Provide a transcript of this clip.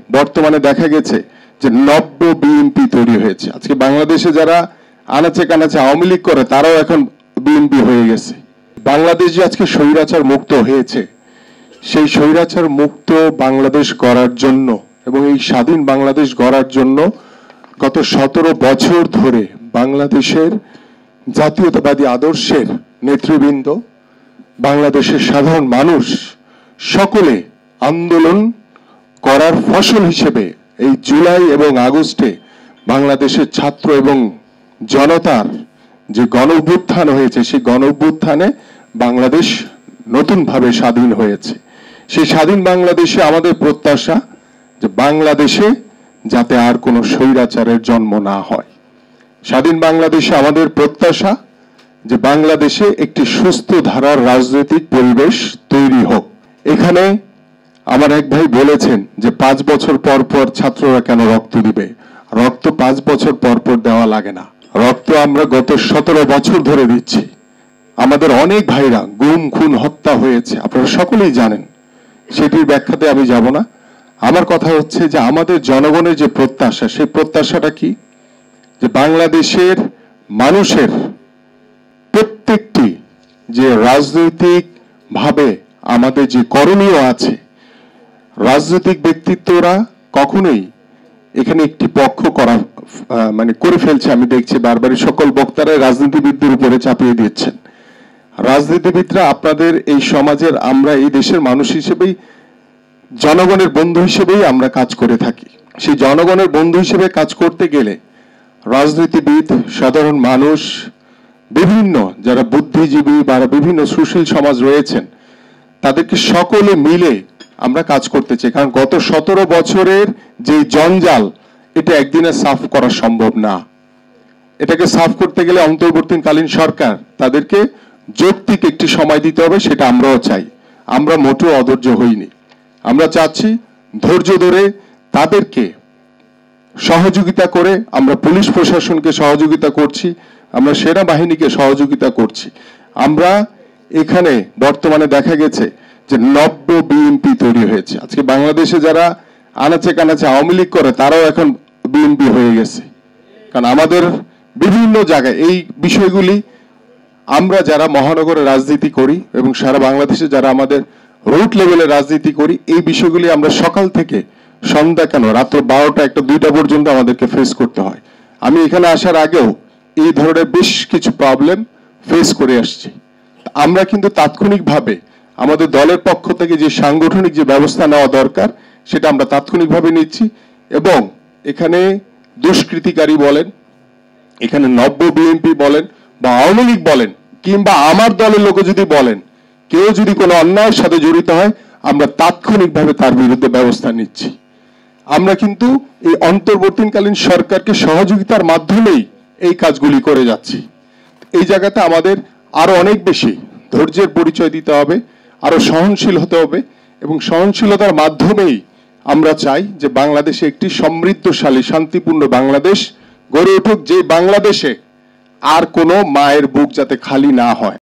বর্তমানে দেখা গেছে যে নব্য বিএনপি তৈরি হয়েছে। আজকে বাংলাদেশে যারা আনাচে কানাচে আওয়ামী লীগ করে তারাও এখন বিএনপি হয়ে গেছে। বাংলাদেশ যে আজকে স্বৈরাচার মুক্ত হয়েছে, সেই স্বৈরাচার মুক্ত বাংলাদেশ গড়ার জন্য এবং এই স্বাধীন বাংলাদেশ গড়ার জন্য গত 17 বছর ধরে বাংলাদেশের জাতীয়তাবাদী আদর্শের নেতৃবৃন্দ, বাংলাদেশের সাধারণ মানুষ সকলে আন্দোলন করার ফসল হিসেবে এই জুলাই এবং আগস্টে বাংলাদেশের ছাত্র এবং জনতার যে গণ অভ্যুত্থান হয়েছে, সেই গণ অভ্যুত্থানে বাংলাদেশ নতুনভাবে স্বাধীন হয়েছে। সেই স্বাধীন বাংলাদেশে আমাদের প্রত্যাশা যে বাংলাদেশে যাতে আর কোনো স্বৈরাচারের জন্ম না হয়। স্বাধীন বাংলাদেশে আমাদের প্রত্যাশা যে বাংলাদেশে একটি সুস্থ ধারার রাজনৈতিক পরিবেশ তৈরি হোক। এখানে আমার এক ভাই বলেছেন যে 5 বছর পর পর ছাত্ররা কেন রক্ত দিবে। রক্ত 5 বছর পর পর দেওয়া লাগে না, রক্ত আমরা গত 17 বছর ধরে দিচ্ছি। আমাদের অনেক ভাইরা গুম খুন হত্যা হয়েছে, আপনারা সকলেই জানেন, সেটির ব্যাখ্যাতে আমি যাব না। আমার কথা হচ্ছে যে আমাদের জনগণের যে প্রত্যাশা, সেই প্রত্যাশাটা কি, যে বাংলাদেশের মানুষের প্রত্যেকটি যে রাজনৈতিক ভাবে আমাদের যে করণীয় আছে, রাজনৈতিক ব্যক্তিত্বরা কখনোই এখানে একটি পক্ষ করা করে ফেলছে। আমি দেখছি বারবারই সকল বক্তারা রাজনীতিবিদদের উপরে চাপিয়ে দিচ্ছেন। রাজনীতিবিদরা আপনাদের এই সমাজের, আমরা এই দেশের মানুষ হিসেবেই, জনগণের বন্ধু হিসেবেই আমরা কাজ করে থাকি। সেই জনগণের বন্ধু হিসেবে কাজ করতে গেলে রাজনীতিবিদ, সাধারণ মানুষ, বিভিন্ন যারা বুদ্ধিজীবী বা বিভিন্ন সুশীল সমাজ রয়েছেন, তাদেরকে সকলে মিলে আমরা কাজ করতে চাই। কারণ গত 17 বছরের যে জঞ্জাল, এটা একদিনে সাফ করা সম্ভব না। এটাকে সাফ করতে গেলে অন্তর্বর্তীকালীন সরকার তাদেরকে যৌক্তিক একটি সময় দিতে হবে, সেটা আমরাও চাই। আমরা মোটেও অধৈর্য হইনি। আমরা চাচ্ছি ধৈর্য ধরে তাদেরকে সহযোগিতা করে, আমরা পুলিশ প্রশাসনকে সহযোগিতা করছি, আমরা সেনাবাহিনীকে সহযোগিতা করছি। আমরা এখানে বর্তমানে দেখা গেছে যে নব্য বিএনপি তৈরি হয়েছে। আজকে বাংলাদেশে যারা আনাচে কানাচে আওয়ামী লীগ করে তারাও এখন বিএনপি হয়ে গেছে। কারণ আমাদের বিভিন্ন জায়গায় এই বিষয়গুলি, আমরা যারা মহানগরে রাজনীতি করি এবং সারা বাংলাদেশে যারা আমাদের রুট লেভেলে রাজনীতি করি, এই বিষয়গুলি আমরা সকাল থেকে সন্ধ্যা কেন রাত্র 12টা 1টা 2টা পর্যন্ত আমাদেরকে ফেস করতে হয়। আমি এখানে আসার আগেও এই ধরনের বেশ কিছু প্রবলেম ফেস করে আসছি। আমরা কিন্তু তাৎক্ষণিকভাবে আমাদের দলের পক্ষ থেকে যে সাংগঠনিক যে ব্যবস্থা নেওয়া দরকার, সেটা আমরা তাৎক্ষণিকভাবে নিচ্ছি। এবং এখানে দুষ্কৃতিকারী বলেন, এখানে নব্য বিএনপি বলেন বা আওয়ামী লীগ বলেন, কিংবা আমার দলের লোক যদি বলেন, কেউ যদি কোনো অন্যায়ের সাথে জড়িত হয়, আমরা তাৎক্ষণিকভাবে তার বিরুদ্ধে ব্যবস্থা নিচ্ছি। আমরা কিন্তু এই অন্তর্বর্তীকালীন সরকারকে সহযোগিতার মাধ্যমেই এই কাজগুলি করে যাচ্ছি। এই জায়গাতে আমাদের আরো অনেক বেশি ধৈর্যের পরিচয় দিতে হবে, আরো সহনশীল হতে হবে, এবং সহনশীলতার মাধ্যমেই আমরা চাই যে বাংলাদেশে একটি সমৃদ্ধশালী শান্তিপূর্ণ বাংলাদেশ গড়ে উঠুক, যে বাংলাদেশে আর কোনো মায়ের বুক যাতে খালি না হয়।